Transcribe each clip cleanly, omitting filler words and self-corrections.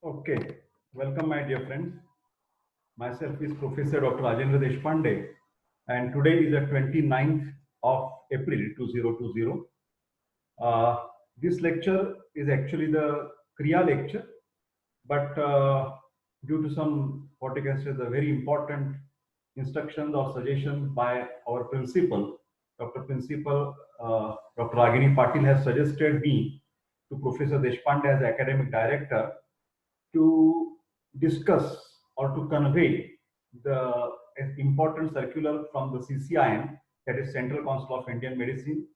Okay, welcome my dear friends. Myself is Professor Dr. Ayurved Deshpande, and today is the 29th of April 2020. This lecture is actually the Kriya lecture, but due to some, what you can say, the very important instructions or suggestions by our principal, Dr. Ragini Patil has suggested me to Professor Deshpande as academic director to discuss or to convey the important circular from the CCIM, that is Central Council of Indian Medicine,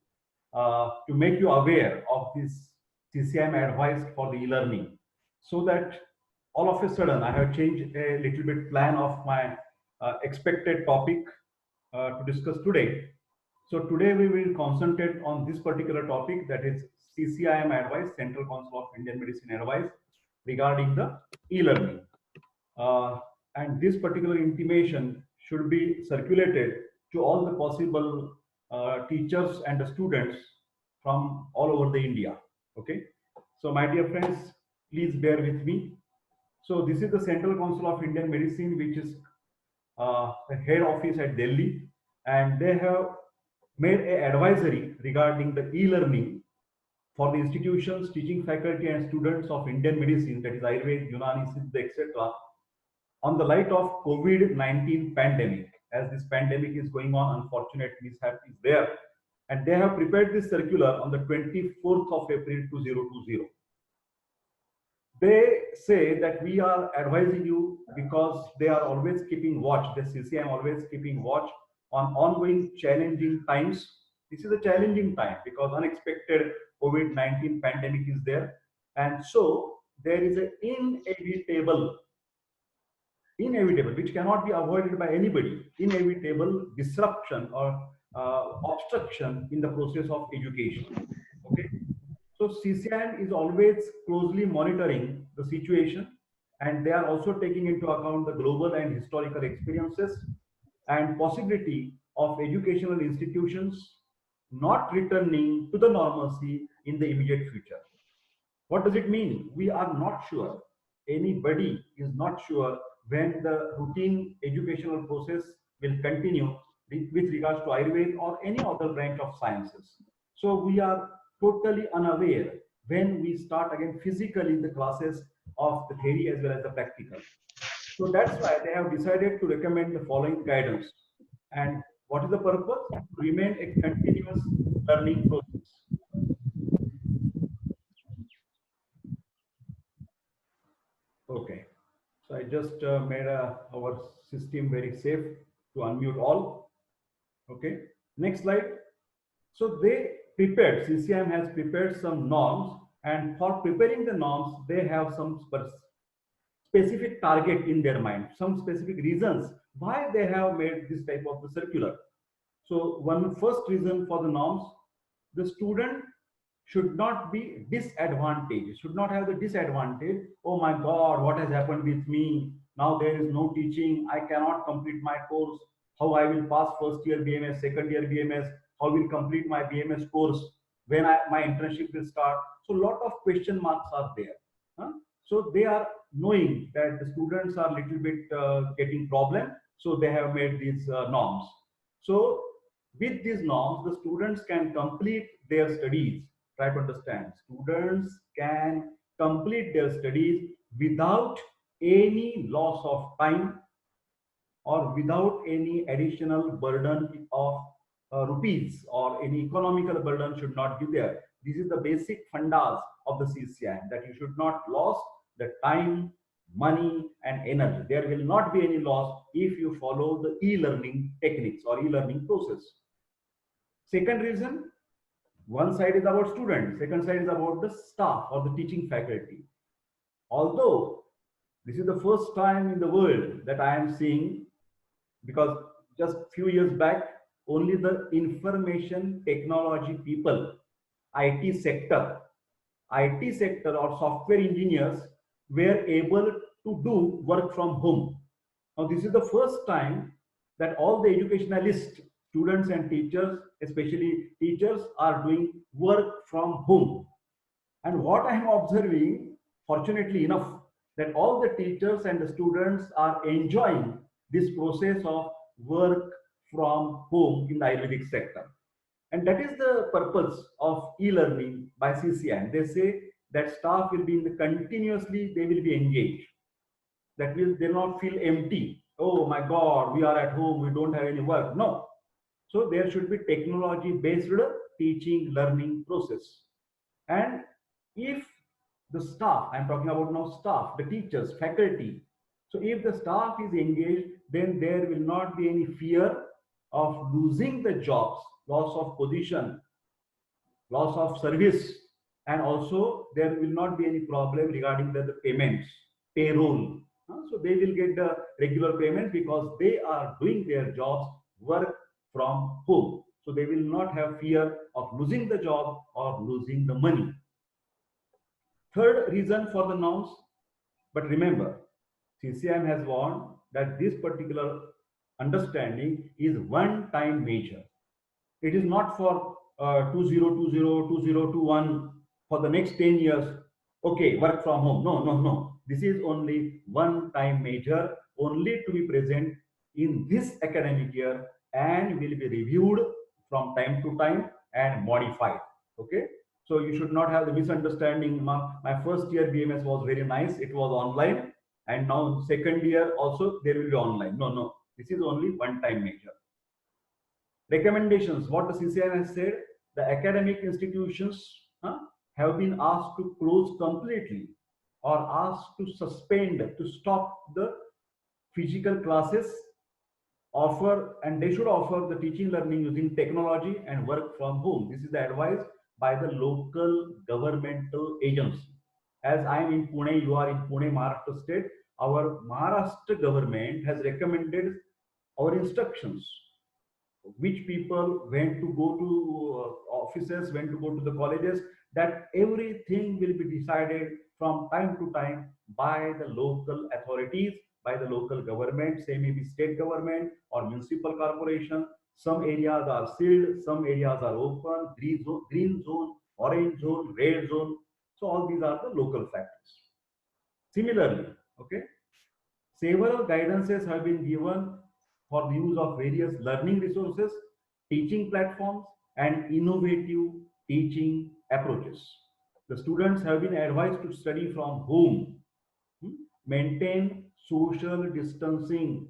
to make you aware of this CCIM advice for the e-learning, so that all of a sudden I have changed a little bit plan of my expected topic to discuss today. So today we will concentrate on this particular topic, that is CCIM Advice, Central Council of Indian Medicine Advice regarding the e-learning. And this particular intimation should be circulated to all the possible teachers and the students from all over the India. Okay. So my dear friends, please bear with me. So this is the Central Council of Indian Medicine, which is the head office at Delhi, and they have made an advisory regarding the e-learning for the institutions, teaching faculty and students of Indian medicine, that is Ayurved, Unani, Siddha, etc., on the light of COVID-19 pandemic. As this pandemic is going on, unfortunate mishap is there, and they have prepared this circular on the 24th of April 2020. They say that we are advising you because they are always keeping watch, the CCIM always keeping watch on ongoing challenging times. This is a challenging time because unexpected COVID-19 pandemic is there, and so there is an inevitable, which cannot be avoided by anybody, inevitable disruption or obstruction in the process of education. Okay, so CCIM is always closely monitoring the situation, and they are also taking into account the global and historical experiences and possibility of educational institutions not returning to the normalcy in the immediate future. What does it mean? We are not sure. Anybody is not sure when the routine educational process will continue with regards to Ayurveda or any other branch of sciences. So we are totally unaware when we start again physically the classes of the theory as well as the practical. So that's why they have decided to recommend the following guidance. And what is the purpose? To remain a continuous learning process. Okay. So I just made our system very safe to unmute all. Okay. Next slide. So they prepared, CCIM has prepared some norms, and for preparing the norms, they have some specific target in their mind, some specific reasons why they have made this type of the circular. So one first reason for the norms, the student should not be disadvantaged, should not have the disadvantage. Oh my God, what has happened with me? Now there is no teaching. I cannot complete my course. How I will pass first year BMS, second year BMS? How will complete my BMS course? When my internship will start? So a lot of question marks are there. Huh? So they are knowing that the students are little bit getting problem. So they have made these norms. So with these norms, the students can complete their studies. Try to understand. Students can complete their studies without any loss of time or without any additional burden of rupees, or any economical burden should not be there. This is the basic fundas of the CCIM, that you should not lose the time, money and energy. There will not be any loss if you follow the e-learning techniques or e-learning process. Second reason, one side is about students, second side is about the staff or the teaching faculty. Although this is the first time in the world that I am seeing, because just few years back, only the information technology people, IT sector or software engineers were able to do work from home. Now this is the first time that all the educationalists, students and teachers, especially teachers, are doing work from home. And what I am observing, fortunately enough, that all the teachers and the students are enjoying this process of work from home in the Ayurvedic sector. And that is the purpose of e-learning by CCIM. They say that staff will be in the continuously, they will be engaged. That will, they will not feel empty. Oh my God, we are at home, we don't have any work. No. So there should be technology-based teaching learning process. And if the staff, I'm talking about now staff, the teachers, faculty. So if the staff is engaged, then there will not be any fear of losing the jobs, loss of position, loss of service, and also there will not be any problem regarding the payments, payroll. So they will get the regular payment because they are doing their jobs, work from home. So they will not have fear of losing the job or losing the money. Third reason for the nouns, but remember, CCIM has warned that this particular understanding is one-time measure. It is not for 2020, 2021 for the next 10 years. Okay, work from home. No, no, no. This is only one-time measure, only to be present in this academic year and will be reviewed from time to time and modified. Okay. So you should not have the misunderstanding. My first year BMS was very nice. It was online, and now second year also there will be online. No, no. This is only one-time measure. Recommendations, what the CCIM has said, the academic institutions have been asked to close completely or asked to suspend, to stop the physical classes, offer, and they should offer the teaching learning using technology and work from home. This is the advice by the local governmental agency. As I am in Pune, you are in Pune, Maharashtra state, our Maharashtra government has recommended our instructions which people went to go to offices, when to go to the colleges, that everything will be decided from time to time by the local authorities, by the local government, say maybe state government or municipal corporation. Some areas are sealed, some areas are open, green zone, orange zone, red zone. So all these are the local factors. Similarly, okay, several guidances have been given for the use of various learning resources, teaching platforms, and innovative teaching approaches. The students have been advised to study from home, maintain social distancing.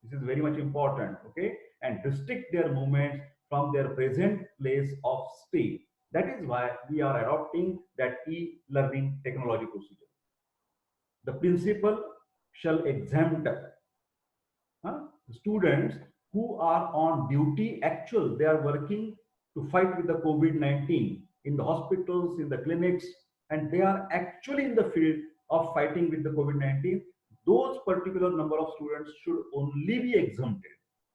This is very much important, okay? And restrict their movements from their present place of stay. That is why we are adopting that e-learning technology procedure. The principal shall exempt students who are on duty actual, they are working to fight with the COVID-19 in the hospitals, in the clinics, and they are actually in the field of fighting with the COVID-19. Those particular number of students should only be exempted,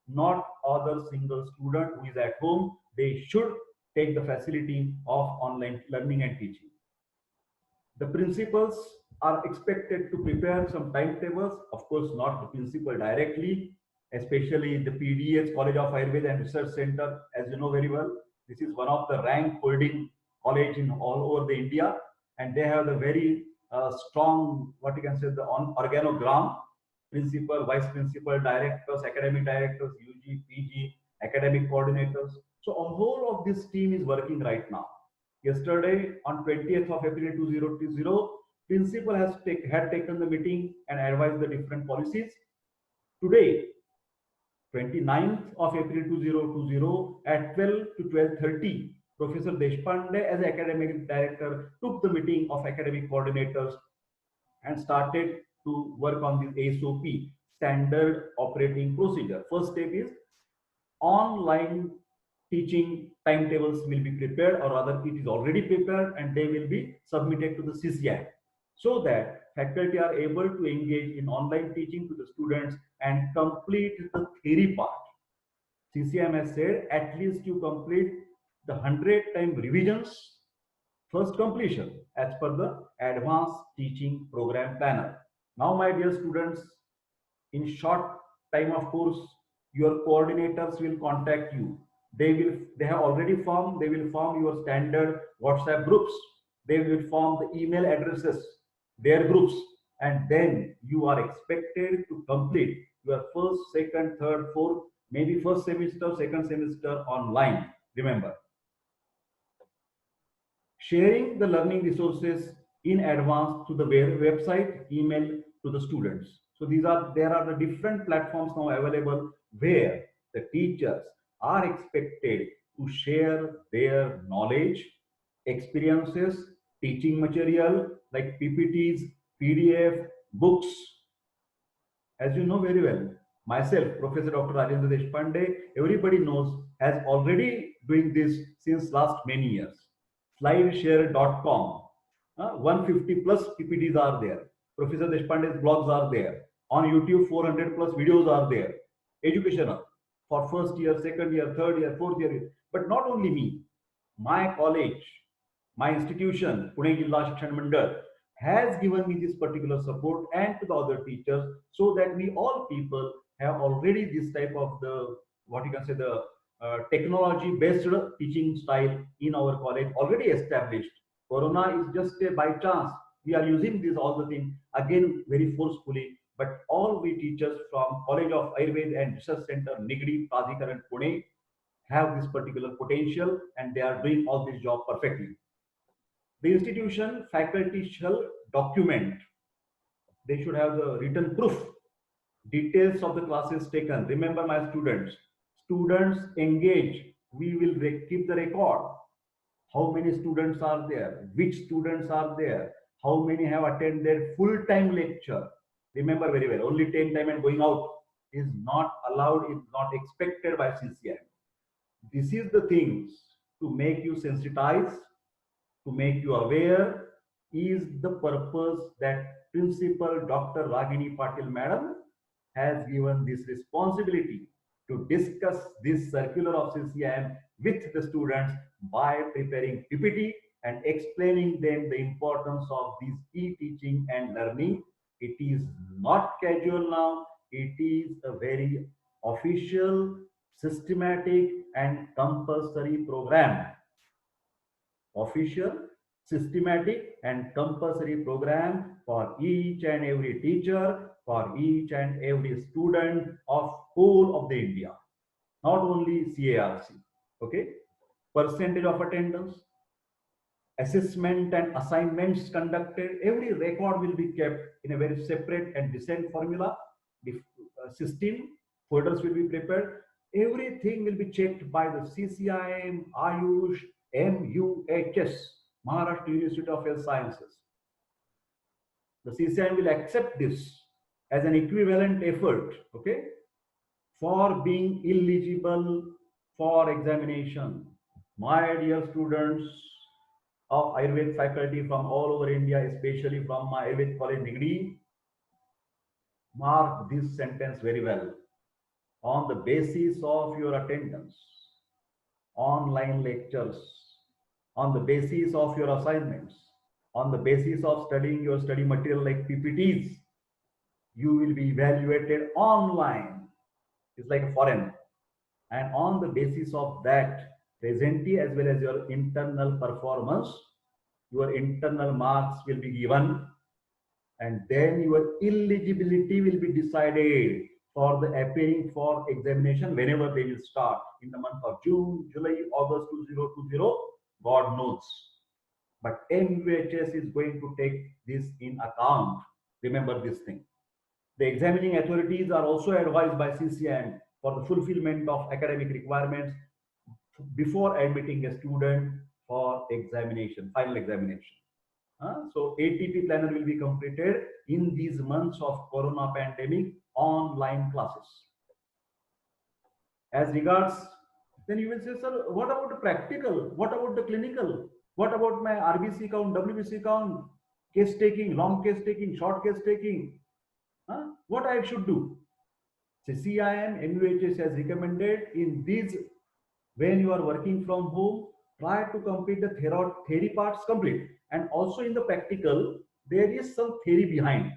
not other single student who is at home. They should take the facility of online learning and teaching. The principals are expected to prepare some timetables, of course, not the principal directly, especially the PDS, College of Ayurveda and Research Center, as you know very well. This is one of the rank holding college in all over the India, and they have the very strong, what you can say, the organogram, principal, vice principal, directors, academic directors, UG, PG, academic coordinators. So a whole of this team is working right now. Yesterday, on 20th of April 2020, principal had taken the meeting and advised the different policies. Today, 29th of April 2020, at 12 to 12:30, Professor Deshpande, as academic director, took the meeting of academic coordinators and started to work on this SOP, standard operating procedure. First step is online teaching timetables will be prepared, or rather it is already prepared, and they will be submitted to the CCI so that faculty are able to engage in online teaching to the students and complete the theory part. CCIM has said at least you complete the 100-time revisions first completion as per the advanced teaching program planner. Now, my dear students, in short time of course, your coordinators will contact you. They have already formed, they will form your standard WhatsApp groups. They will form the email addresses, their groups, and then you are expected to complete your first, second, third, fourth, maybe first semester, second semester online. Remember, sharing the learning resources in advance to the website, email to the students. So there are the different platforms now available where the teachers are expected to share their knowledge, experiences, teaching material like PPTs, PDF, books. As you know very well, myself, Professor Dr. Ayurved Deshpande, everybody knows, has already doing this since last many years. Slideshare.com, 150 plus PPTs are there. Professor Deshpande's blogs are there. On YouTube, 400 plus videos are there. Educational for first year, second year, third year, fourth year. But not only me, my college, my institution, Pune Jilla Shikshan Mandal, has given me this particular support and to the other teachers, so that we all people have already this type of the, what you can say, the technology based teaching style in our college already established. Corona is just a by chance. We are using this all the thing again very forcefully, but all we teachers from College of Ayurveda and Research Center Nigri, Pazikar and Pune have this particular potential, and they are doing all this job perfectly. The institution faculty shall document. They should have the written proof, details of the classes taken. Remember, my students engage. We will keep the record. How many students are there? Which students are there? How many have attended full-time lecture? Remember very well, only 10 time and going out is not allowed, is not expected by CCIM. This is the things to make you sensitize, to make you aware, is the purpose that Principal Dr. Ragini Patil Madam has given this responsibility to discuss this circular of CCIM with the students by preparing PPT and explaining them the importance of these e-teaching and learning. It is not casual now. It is a very official, systematic and compulsory program. Official, systematic and compulsory program for each and every teacher, for each and every student of whole of the India, not only CARC. Okay, percentage of attendance, assessment and assignments conducted, every record will be kept in a very separate and decent formula. The system folders will be prepared. Everything will be checked by the CCIM, Ayush, MUHS, Maharashtra University of Health Sciences. The CCIM will accept this as an equivalent effort, okay, for being eligible for examination. My dear students of Ayurveda faculty from all over India, especially from my Ayurveda College Nigri, mark this sentence very well. On the basis of your attendance, online lectures, on the basis of your assignments, on the basis of studying your study material like PPTs, you will be evaluated online. It's like a foreign. And on the basis of that, presently as well as your internal performance, your internal marks will be given, and then your eligibility will be decided for the appearing for examination whenever they will start in the month of June, July, August 2020, God knows. But MUHS is going to take this in account. Remember this thing. The examining authorities are also advised by CCIM for the fulfillment of academic requirements before admitting a student for examination, final examination. So ATP planner will be completed in these months of Corona pandemic online classes. As regards, then you will say, sir, what about the practical? What about the clinical? What about my RBC count, WBC count, case taking, long case taking, short case taking? What I should do? CCIM, MUHS has recommended in these, when you are working from home, try to complete the theory parts complete. And also in the practical, there is some theory behind.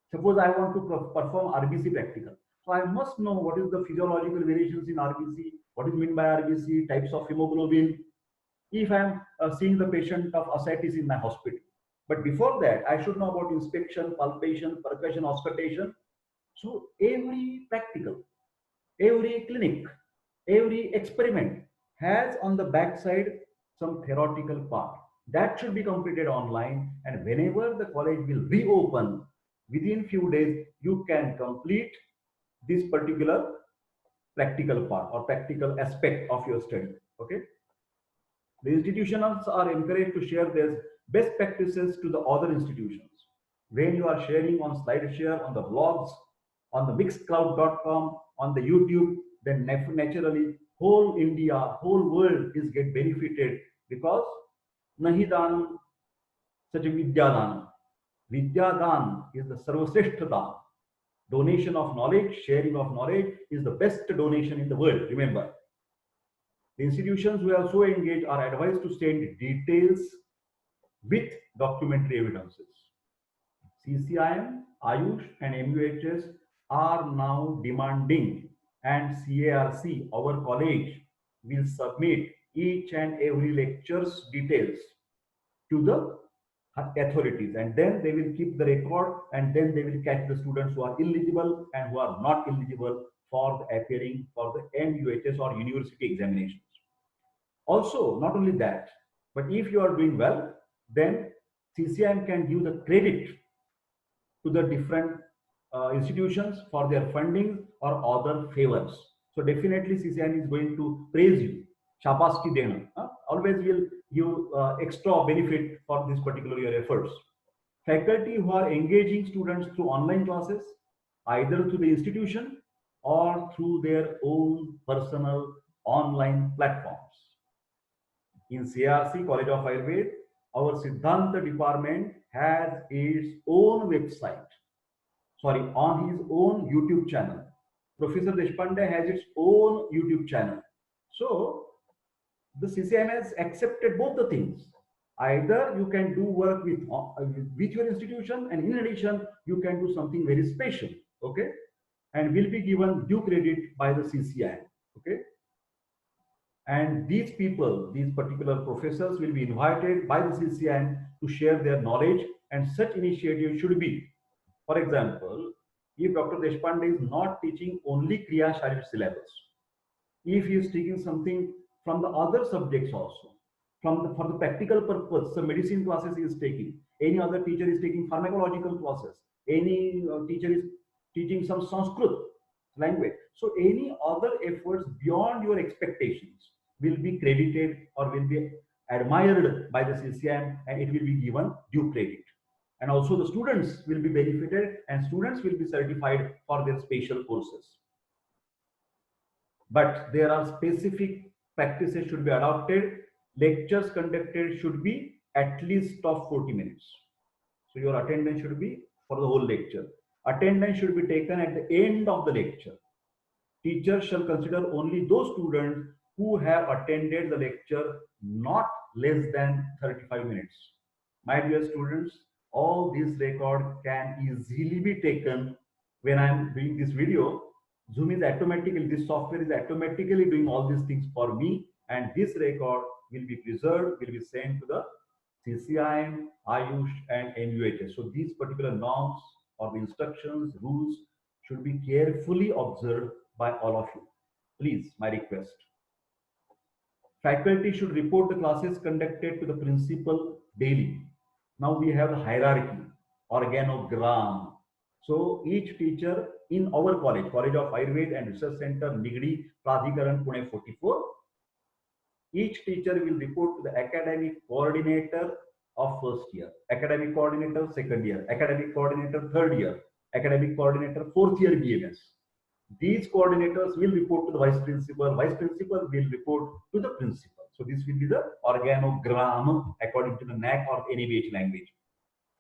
Suppose I want to perform RBC practical. So I must know what is the physiological variations in RBC, what is meant by RBC, types of hemoglobin. If I am seeing the patient of ascites in my hospital, But before that, I should know about inspection, palpation, percussion, auscultation. So every practical, every clinic, every experiment has on the backside some theoretical part. That should be completed online, and whenever the college will reopen, within few days, you can complete this particular practical part or practical aspect of your study. Okay. The institutions are encouraged to share their best practices to the other institutions. When you are sharing on SlideShare, on the blogs, on the mixcloud.com, on the YouTube, then naturally whole India, whole world is get benefited, because nahi dan such a vidyadan. Vidyadan is the sarvasreshta dan. Donation of knowledge, sharing of knowledge is the best donation in the world. Remember, the institutions who are so engaged are advised to send details with documentary evidences. CCIM, Ayush, and MUHS are now demanding, and CARC, our college, will submit each and every lecture's details to the authorities, and then they will keep the record, and then they will catch the students who are eligible and who are not eligible for appearing for the MUHS or university examinations. Also, not only that, but if you are doing well, then CCIM can give the credit to the different institutions for their funding or other favors. So definitely CCIM is going to praise you. Shabaski dena. Always will give extra benefit for this particular your efforts. Faculty who are engaging students through online classes, either through the institution or through their own personal online platforms. In CRC, College of Ayurveda, our Siddhanta department has its own website, on his own YouTube channel. Professor Deshpande has its own YouTube channel. So the CCIM has accepted both the things. Either you can do work with your institution, and in addition, you can do something very special, okay, and will be given due credit by the CCIM, okay. And these people, these particular professors, will be invited by the CCIM to share their knowledge, and such initiatives should be, for example, if Dr. Deshpande is not teaching only Kriya Sharir syllabus, if he is taking something from the other subjects also, for the practical purpose, some medicine classes he is taking, any other teacher is taking pharmacological classes, any teacher is teaching some Sanskrit language. So any other efforts beyond your expectations will be credited or will be admired by the CCIM, and it will be given due credit. And also the students will be benefited, and students will be certified for their special courses. But there are specific practices should be adopted. Lectures conducted should be at least of 40 minutes. So your attendance should be for the whole lecture. Attendance should be taken at the end of the lecture. Teachers shall consider only those students who have attended the lecture not less than 35 minutes. My dear students, all these record can easily be taken. When I am doing this video, Zoom is automatically, this software is automatically doing all these things for me, and this record will be preserved, will be sent to the CCIM, Ayush, and MUHS. So these particular norms or the instructions, rules should be carefully observed by all of you. Please, my request. Faculty should report the classes conducted to the principal daily. Now we have the hierarchy, organogram. So each teacher in our college, College of Ayurveda and Research Center, Nigdi, Pradhikaran, Pune 44, each teacher will report to the academic coordinator of first year, academic coordinator second year, academic coordinator third year, academic coordinator fourth year BMS. These coordinators will report to the vice principal will report to the principal. So this will be the organogram according to the NAC or NABH language.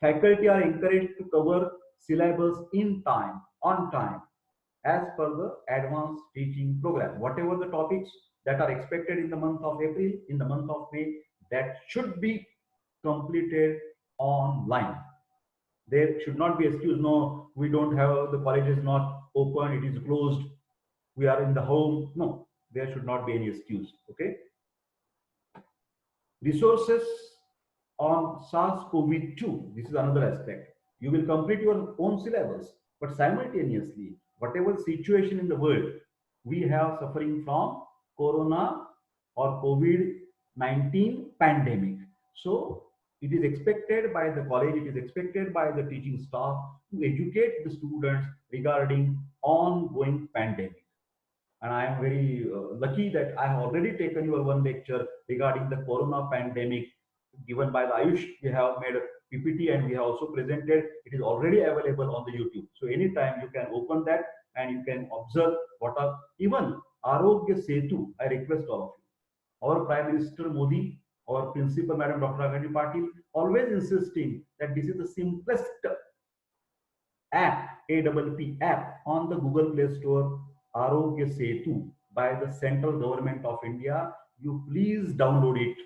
Faculty are encouraged to cover syllabus in time, on time, as per the advanced teaching program. Whatever the topics that are expected in the month of April, in the month of May, that should be completed online. There should not be excuse, no, we don't have, the college is not open, it is closed, we are in the home. No, there should not be any excuse, okay? Resources on SARS-CoV-2. This is another aspect. You will complete your own syllabus, but simultaneously, whatever situation in the world, we have suffering from corona or COVID-19 pandemic. So it is expected by the college, it is expected by the teaching staff to educate the students regarding ongoing pandemic. And I am very lucky that I have already taken your one lecture regarding the corona pandemic given by the Ayush. We have made a PPT and we have also presented. It is already available on the YouTube. So anytime you can open that and you can observe what are even Arogya Setu. I request all of you. Our Prime Minister Modi, our Principal Madam Dr. Agani Patil, always insisting that this is the simplest app, APP app on the Google Play Store, Arogya Setu by the central government of India. You please download it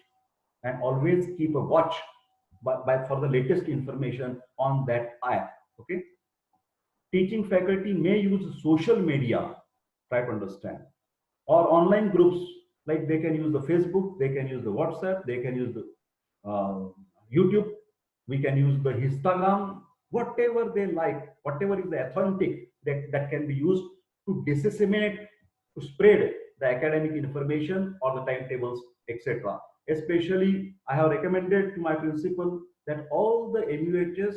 and always keep a watch for the latest information on that app. Okay. Teaching faculty may use social media, try to understand, or online groups, like they can use the Facebook, they can use the WhatsApp, they can use the YouTube, we can use the Instagram, whatever they like, whatever is the authentic that can be used to disseminate, to spread the academic information or the timetables, etc. Especially, I have recommended to my principal that all the MUHS,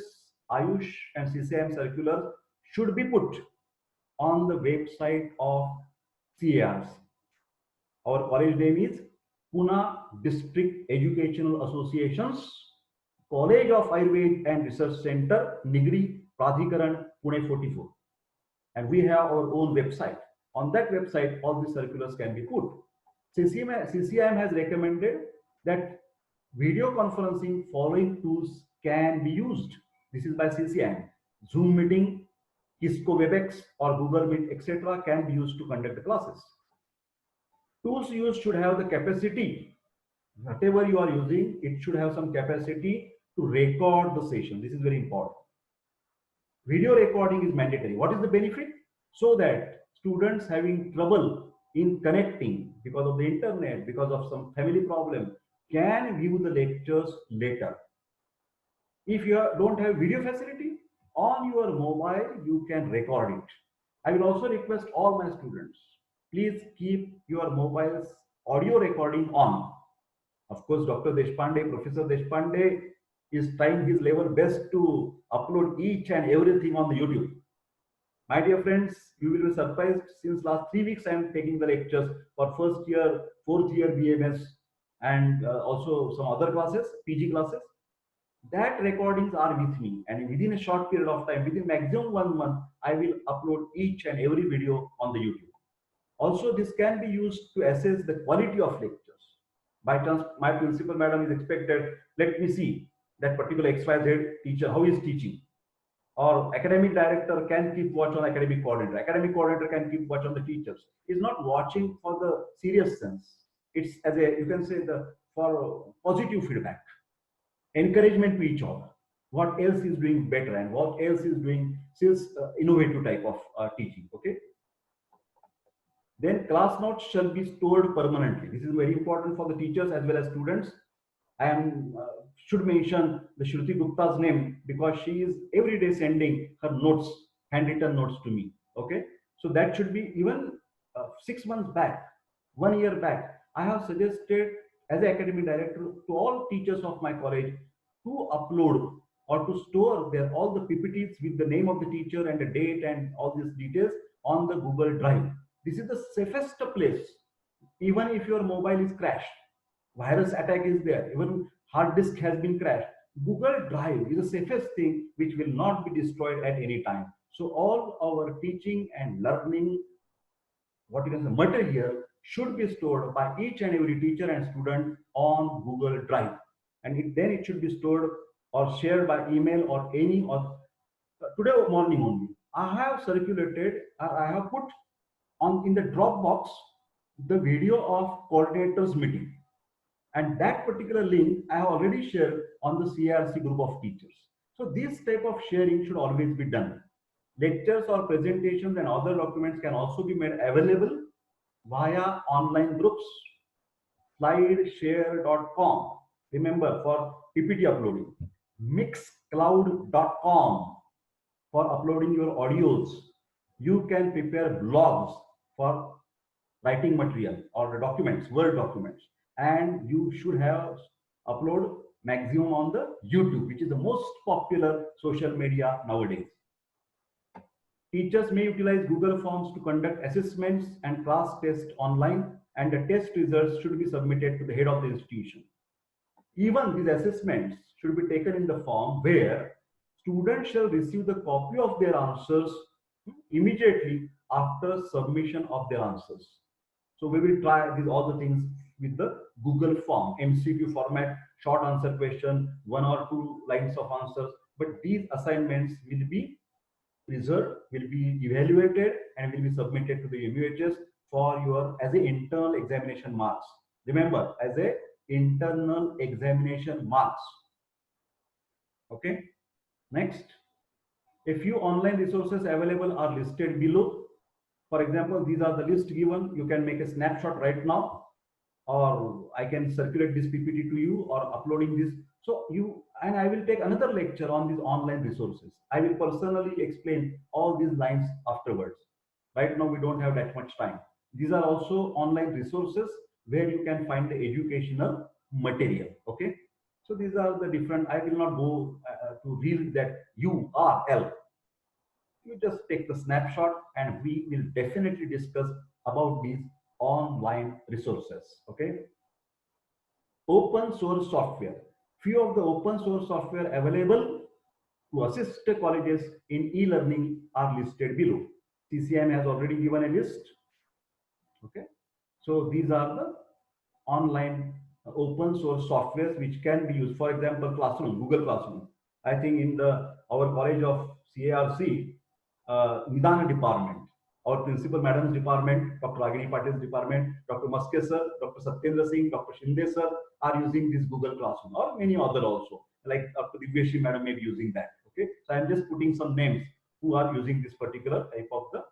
Ayush and CCIM circulars should be put on the website of CARC. Our college name is Pune District Educational Association's College of Ayurved and Research Center, Nigri, Pradhikaran, Pune 44. And we have our own website. On that website, all the circulars can be put. CCIM has recommended that video conferencing following tools can be used. This is by CCIM. Zoom meeting, Kisco WebEx or Google Meet, etc. can be used to conduct the classes. Tools used should have the capacity, whatever you are using, it should have some capacity to record the session. This is very important. Video recording is mandatory. What is the benefit? So that students having trouble in connecting because of the internet, because of some family problem, can view the lectures later. If you don't have video facility, on your mobile, you can record it. I will also request all my students, please keep your mobile's audio recording on. Of course, Dr. Deshpande, Professor Deshpande is trying his level best to upload each and everything on the YouTube. My dear friends, you will be surprised. Since last 3 weeks, I am taking the lectures for first year, fourth year BMS, and also some other classes, PG classes. That recordings are with me, and within a short period of time, within maximum 1 month, I will upload each and every video on the YouTube. Also, this can be used to assess the quality of lectures. By chance, my principal madam is expected, let me see that particular XYZ teacher, how he is teaching. Or academic director can keep watch on academic coordinator. Academic coordinator can keep watch on the teachers. He's not watching for the serious sense. It's as a, you can say, for positive feedback, encouragement to each other. What else is doing better and what else is doing innovative type of teaching. Okay. Then class notes shall be stored permanently. This is very important for the teachers as well as students. I should mention the Shruti Gupta's name because she is every day sending her notes, handwritten notes to me. Okay, so that should be even 6 months back, 1 year back. I have suggested as an academic director to all teachers of my college to upload or to store all the PPTs with the name of the teacher and the date and all these details on the Google Drive. This is the safest place. Even if your mobile is crashed, virus attack is there, even hard disk has been crashed, Google Drive is the safest thing which will not be destroyed at any time. So all our teaching and learning, what you can say, material should be stored by each and every teacher and student on Google Drive. And then it should be stored or shared by email or any, or today morning only, I have circulated, I have put on in the Dropbox the video of coordinators meeting, and that particular link I have already shared on the CRC group of teachers. So this type of sharing should always be done. Lectures or presentations and other documents can also be made available via online groups, slideshare.com. Remember, for PPT uploading. Mixcloud.com for uploading your audios. You can prepare blogs for writing material or documents, Word documents, and you should have upload maximum on the YouTube, which is the most popular social media nowadays. Teachers may utilize Google Forms to conduct assessments and class tests online, and the test results should be submitted to the head of the institution. Even these assessments should be taken in the form where students shall receive the copy of their answers immediately after submission of their answers. So we will try these all the things with the Google form, MCQ format, short answer question, 1 or 2 lines of answers. But these assignments will be reserved, will be evaluated, and will be submitted to the MUHS for your as a internal examination marks. Remember, as a internal examination marks. Okay. Next, a few online resources available are listed below. For example, these are the list given. You can make a snapshot right now, or I can circulate this PPT to you, or uploading this. So you and I will take another lecture on these online resources. I will personally explain all these lines afterwards. Right now, we don't have that much time. These are also online resources where you can find the educational material. Okay. So these are the different. I will not go to read that URL. You just take the snapshot, and we will definitely discuss about these online resources. Okay. Open source software. Few of the open source software available to assist colleges in e-learning are listed below. CCIM has already given a list. Okay. So these are the online open source softwares which can be used. For example, Classroom, Google Classroom. I think in our college of CARC, Nidana department, our principal madam's department, Dr. Agini Patil's department, Dr. Maske sir, Dr. Satyendra Singh, Dr. Shinde sir are using this Google Classroom, or many other also, like Dr. Divyeshi madam may be using that. Okay, so I'm just putting some names who are using this particular type of the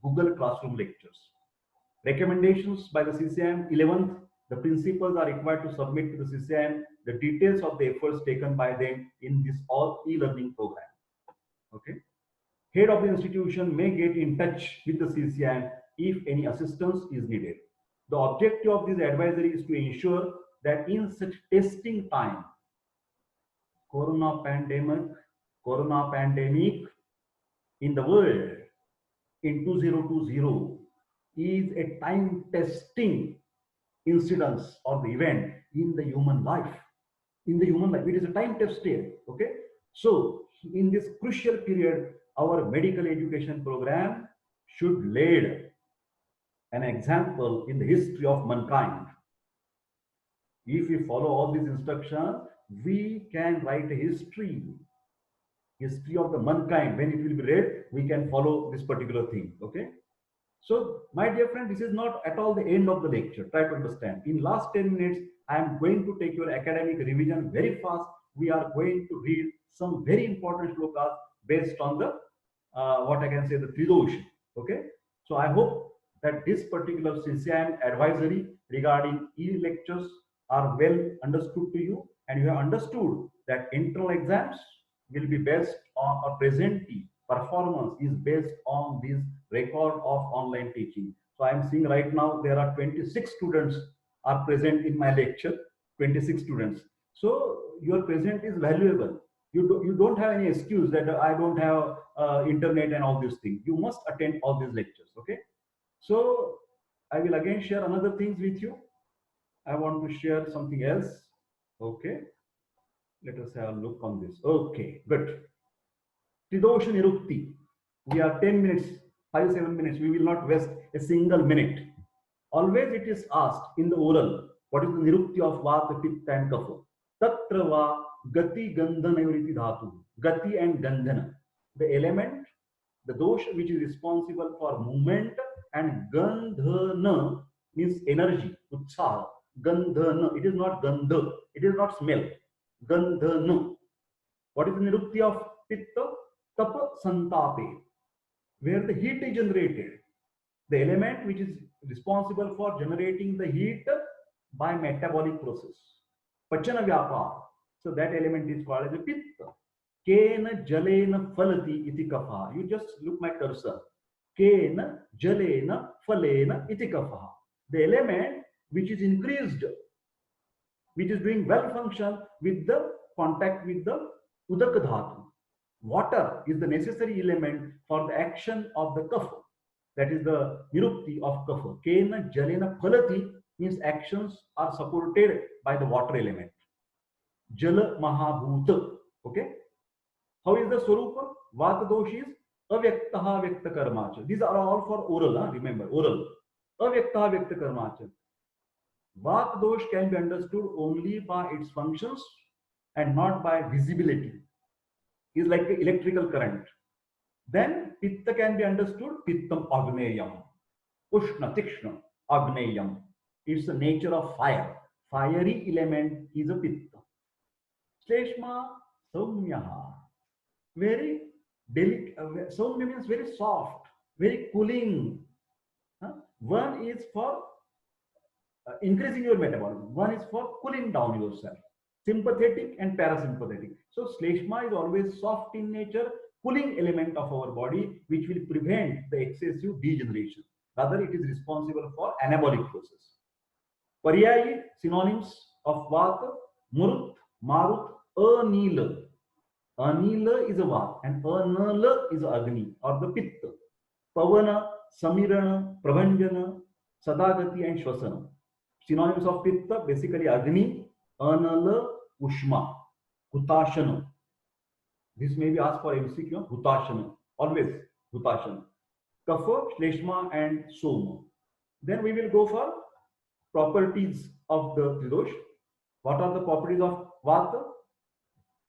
Google Classroom lectures. Recommendations by the CCIM. 11th, the principals are required to submit to the CCIM the details of the efforts taken by them in this all e-learning program. Okay. Head of the institution may get in touch with the CCIM if any assistance is needed. The objective of this advisory is to ensure that in such testing time, corona pandemic in the world in 2020 is a time testing incidence or the event in the human life. In the human life, it is a time tested. Okay. So in this crucial period, our medical education program should lead an example in the history of mankind. If we follow all these instructions, we can write a history of the mankind. When it will be read, we can follow this particular thing. Okay. So my dear friend, this is not at all the end of the lecture. Try to understand. In last 10 minutes, I am going to take your academic revision very fast. We are going to read some very important shlokas based on the what I can say, the Tridosh. Okay. So I hope that this particular CCIM advisory regarding e-lectures are well understood to you, and you have understood that internal exams will be based on a presentee performance is based on this record of online teaching. So I am seeing right now there are 26 students are present in my lecture, 26 students. So your present is valuable. You don't have any excuse that I don't have internet and all these things. You must attend all these lectures. Okay. So I will again share another things with you. I want to share something else. Okay. Let us have a look on this. Okay, good. Tridosh Nirukti. We are 10 minutes, 5-7 minutes. We will not waste a single minute. Always it is asked in the oral, what is the Nirukti of Vata, Pitta and Kapha? Tatra va Gati Gandhanayoriti Dhatu. Gati and Gandhana. The element, the dosha which is responsible for movement, and Gandhana means energy, Utsaha. Gandhana. It is not Gandha. It is not smell. Gandhana. What is the Nirukti of Pitta? Tapa Santape, where the heat is generated. The element which is responsible for generating the heat by metabolic process. Pachana Vyapar, So that element is called as a pitta. Kena jalena falati iti kapha. You just look my cursor. Kena jalena falena iti kapha. The element which is increased, which is doing well function with the contact with the udak dhatu. Water is the necessary element for the action of the kapha. That is the nirukti of kapha. Kena jalena phalati means actions are supported by the water element. Jala mahabhuta. Okay. How is the swarupa? Vata dosh is avyaktaha vyakta karmacha. These are all for oral. Remember, oral. Avyaktaha vyakta karmacha. Vata dosh can be understood only by its functions and not by visibility. It's like the electrical current. Then pitta can be understood pittam agneyam. Ushna tikshna agneyam. It's the nature of fire. Fiery element is a pitta. Shleshma saumyaha. Very delicate. Saumya means very soft, very cooling. One is for increasing your metabolism. One is for cooling down yourself. Sympathetic and parasympathetic. So Shleshma is always soft in nature, cooling element of our body, which will prevent the excessive degeneration. Rather, it is responsible for anabolic process. Paryayi, synonyms of Vata, Murut, Marut, Anila. Anila is a Vata and Anala is Agni or the Pitta. Pavana, Samirana, Prabhanjana, Sadagati and Shvasana. Synonyms of Pitta, basically Agni, Anala, Ushma, Hutashana. This may be asked for MCQ, Hutashana. Always Hutashana. Kapha, Shleshma and Soma. Then we will go for properties of the Tridosh. What are the properties of Vata?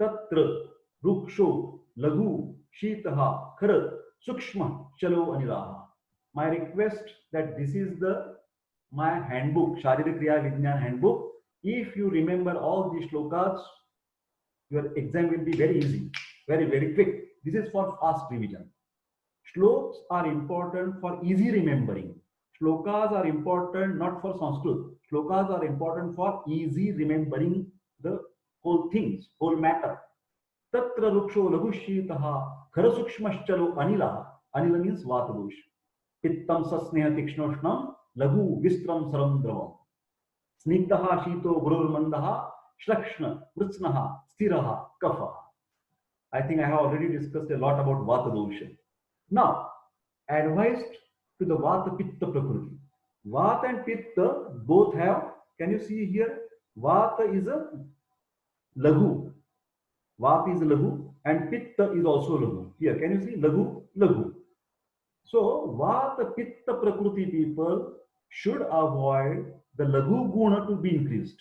Tatra, Ruksho, Lagu, Shitaha, Khara, Sukshma, Chalo, Aniraha. My request that this is my handbook, Sharirik Kriya Vijnan handbook. If you remember all these shlokas, your exam will be very easy, very, very quick. This is for fast revision. Shlokas are important for easy remembering. Shlokas are important not for Sanskrit. Shlokas are important for easy remembering the whole things, whole matter. Tatra ruksho lagushitaha kharasukshmaschalo anila. Anila means vatadosh. Pittam sasneha tikshnoshnam lagu vistram sarandravam. Snigdaha shito gururmandaha shlakshna vritsnaha stiraha kapha. I think I have already discussed a lot about vatadosha. Now, advised to the Vata Pitta Prakriti. Vata and Pitta both have, can you see here? Vata is a Lagu. Vata is a Lagu and Pitta is also Lagu. Here, can you see? Lagu, Lagu. So, Vata Pitta Prakriti people should avoid the Lagu Guna to be increased.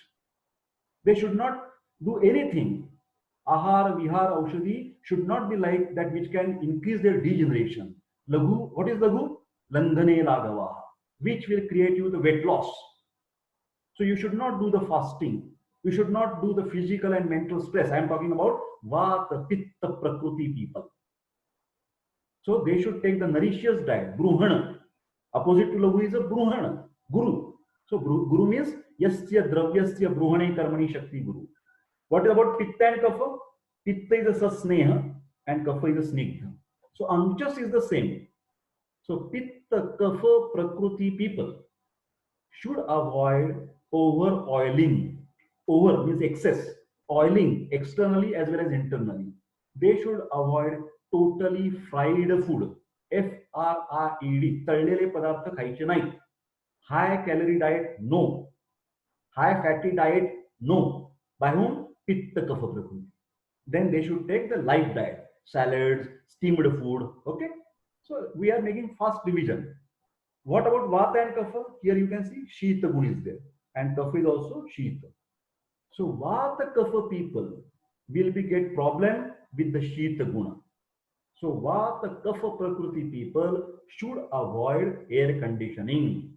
They should not do anything. Ahara, Vihara, Aushadhi should not be like that which can increase their degeneration. Lagu, what is Lagu? Landhane Lagava, which will create you the weight loss. So you should not do the fasting. You should not do the physical and mental stress. I am talking about Vata, Pitta, Prakriti people. So they should take the nourishious diet, Bruhana. Opposite to Lagu is a Bruhana, Guru. So Guru means Yasya Dravyasya Bruhane Karmani Shakti Guru. What about Pitta and Kapha? Pitta is a Sasneha and Kapha is a Snigdha. So Anjas is the same. So Pitta, Kapha, Prakriti people should avoid over oiling. Over means excess. Oiling externally as well as internally. They should avoid totally fried food. FRIED. तळलेले पदार्थ खायचे नाही. High calorie diet, no. High fatty diet, no. By whom? Pitta Kapha Prakriti. Then they should take the light diet, salads, steamed food. Okay. So we are making fast division. What about Vata and Kapha? Here you can see Shita Guna is there, and Kapha is also Shita. So Vata Kapha people will be get problem with the Shita Guna. So Vata Kapha Prakriti people should avoid air conditioning,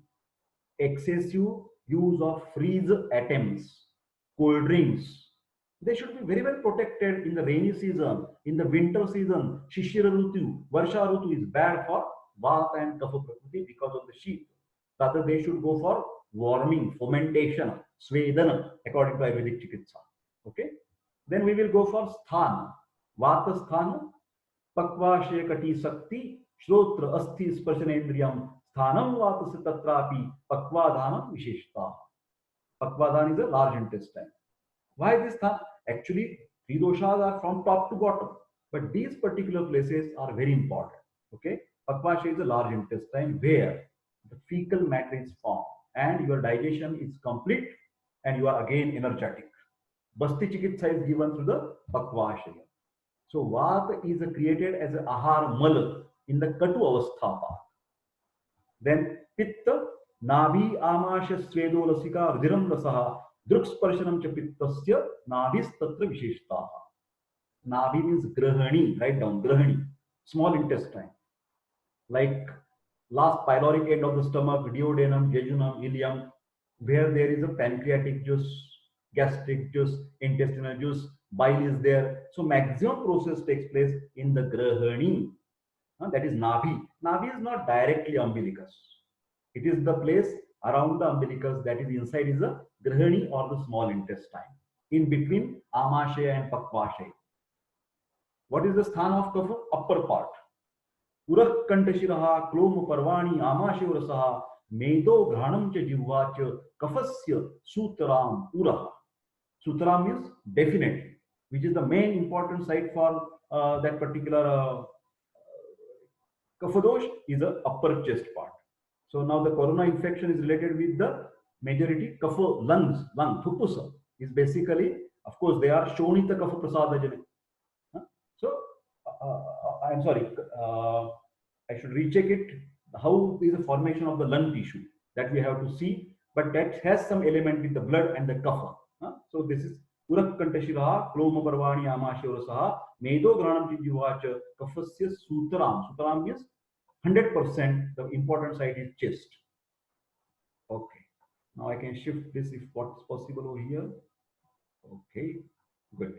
excessive use of freeze items, cold drinks. They should be very well protected in the rainy season. In the winter season, Shishira Rutu, Varsha Rutu is bad for Vata and Kapha Prakriti because of the sheet. Rather, they should go for warming, fermentation, Svedana, according to Ayurvedic Chikitsa. Okay. Then we will go for sthana. Vata sthana, pakvashaya kati sakti, shrotra asthi sparshanendriyam, sthanam vatasa tatrapi, pakvadhanam visheshta. Pakvadhan is a large intestine. Why this sthana? Actually, three doshas are from top to bottom, but these particular places are very important. Okay, Pakvashaya is a large intestine where the fecal matter is formed and your digestion is complete and you are again energetic. Basti Chikitsa is given through the Pakvashaya. So Vata is created as a Ahar Mal in the Katu Avastha part. Then Pitta, Navi Amasha Svedo Lasika Rudiram Rasaha Druksparshanam cha Pittasya Navis Tatra Visheshtaha. Navi means Grahani, write down Grahani, small intestine. Like last pyloric end of the stomach, duodenum, jejunum, ileum, where there is a pancreatic juice, gastric juice, intestinal juice, bile is there. So maximum process takes place in the Grahani. That is Navi. Navi is not directly umbilicus. It is the place around the umbilicus that is inside is the Grahani or the small intestine. In between Amashaya and Pakvashaya. What is the sthana of kapha? Upper part. Urak kantashiraha klom parvani amashivrasaha medo ghanam cha jivva cha kafasya sutram uraha. Sutram means definitely, which is the main important site for that particular kaphadosh is the upper chest part. So now the corona infection is related with the majority kapha lungs, lung, thupusa is basically, of course, they are shonita kapha prasadajane. So I'm sorry, I should recheck it. How is the formation of the lung tissue that we have to see, but that has some element with the blood and the kapha. So this is Urak Kantashiraha, Kloma Parvani Amashivrasaha, Medo Granam Chijivacha, Kafasya Sutram. Sutram means 100%, the important site is chest. Okay. Now I can shift this if what's possible over here. Okay, good.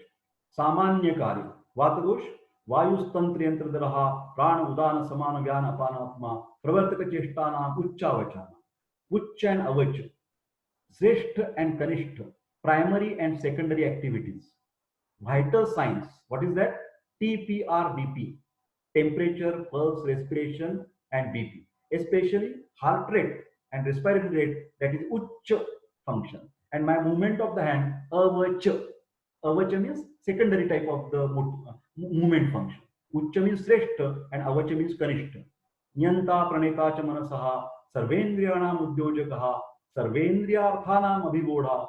Samanya Karya. Vatadosh. वायुस्तंत्रियंत्रधरः प्राण उदान समान व्यान अपानात्मा प्रवर्तक चेष्टानाम उच्चावचन. Uch and avach, Sreshth and Kanishth, primary and secondary activities. Vital signs, what is that? TPR BP, temperature, pulse, respiration and BP. Especially heart rate and respiratory rate, that is Uch function. And my movement of the hand, Avach. Avacha means secondary type of the movement function. Ucha means Sreshta and Avacha means Kanishta. Nyanta praneta cha manasaha sarvendriyanam udyojakaha sarvendriyarthanam abhivodha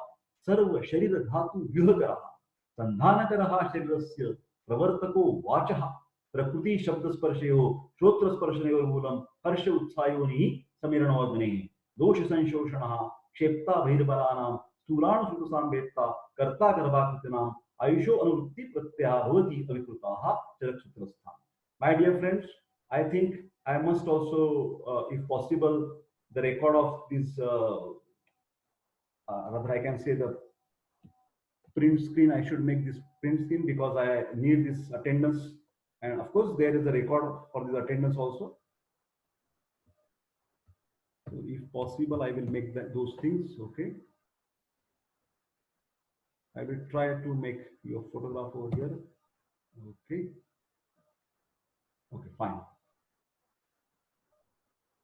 sarva sharira dhatu vyuhakaraha sandhanakaraha sharirasya pravartako vachaha prakriti shabdasparshayo shrotrasparshayo moolam harsha utsayoni samiranodane dosha sanshoshanaha kshepta bhairbaranam Suranu Sutasambeta, Karta Garbhakitanam, Ayusho Anurti Pratyaha Bhavati Avikrutaha Charaksutrasthan. My dear friends, I think I must also, if possible, the record of this, rather I can say the print screen, I should make this print screen because I need this attendance. And of course, there is a record for this attendance also. So if possible, I will make those things, okay. I will try to make your photograph over here. Okay. Okay, fine.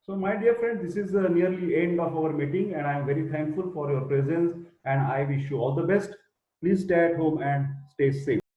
So my dear friends, this is the nearly end of our meeting and I am very thankful for your presence and I wish you all the best. Please stay at home and stay safe.